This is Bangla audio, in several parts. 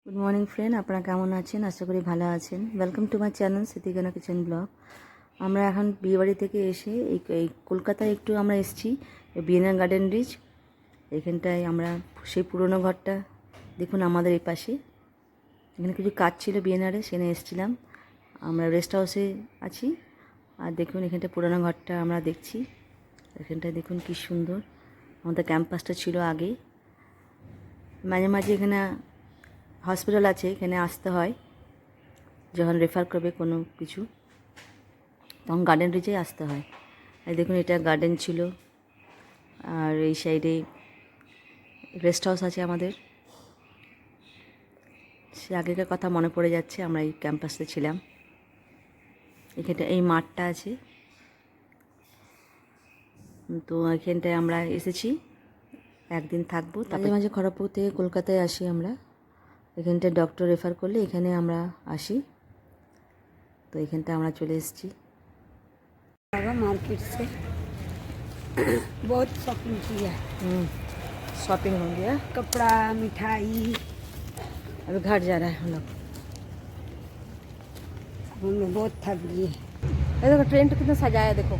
গুড মর্নিং ফ্রেন্ড, আপনারা কেমন আছেন? আশা করি ভালো আছেন। Welcome to my channel Smritikana kitchen blog. আমরা এখন বিয়েবাড়ি থেকে এসে এই কলকাতায় একটু আমরা এসেছি বিএনআর গার্ডেন রিচ। এখানটায় আমরা সেই পুরনো ঘরটা দেখুন আমাদের এই পাশে, এখানে কিছু কাজ ছিল বিএনআরে, সেখানে এসেছিলাম। আমরা রেস্ট হাউসে আছি আর দেখুন এখানটা পুরনো ঘরটা আমরা দেখছি। এখানটায় দেখুন কি সুন্দর আমাদের ক্যাম্পাসটা ছিল আগে। মাঝে মাঝে এখানে হসপিটাল আছে, এখানে আসতে হয় যখন রেফার করবে কোনো কিছু, তখন গার্ডেন রিচেই আসতে হয়। আর দেখুন এটা গার্ডেন ছিল আর এই সাইডে রেস্ট হাউস আছে আমাদের। সে আগেকার কথা মনে পড়ে যাচ্ছে, আমরা এই ক্যাম্পাসে ছিলাম। এখানটা এই মাঠটা আছে, তো এখানটায় আমরা এসেছি, একদিন থাকবো। মাঝে মাঝে খড়গপুর থেকে কলকাতায় আসি আমরা। এখানটায় ডক্টর রেফার করলে এখানে আমরা আসি, তো এখানটা আমরা চলে এসেছি। मार्केट से बहुत शॉपिंग किया। शॉपिंग हो गया, कपड़ा, मिठाई। अभी घर जा रहा है हम लोग। हम लोग बहुत थक गए। ये देखो ट्रेन तो कितना सजाया, देखो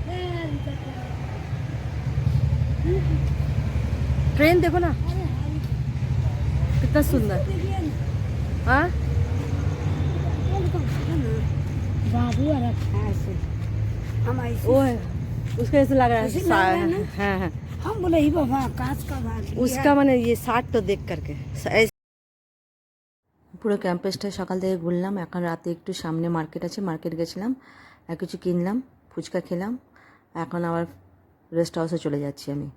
ट्रेन देखो ना कितना सुंदर। हाँ बाबू आ रखा है ऐसे। हम ऐसे वो है, उसका ऐसे लग रहा ऐसे है लग रहा है ना? हाँ हाँ, हम बोले ही बाबा कांच का भाग उसका मैंने ये शार्ट तो देख करके পুরো ক্যাম্পাসটা সকাল থেকে ঘুরলাম। এখন রাতে একটু সামনে মার্কেট আছে, মার্কেট গেছিলাম আর কিছু কিনলাম, ফুচকা খেলাম। এখন আবার রেস্ট হাউসে চলে যাচ্ছি আমি।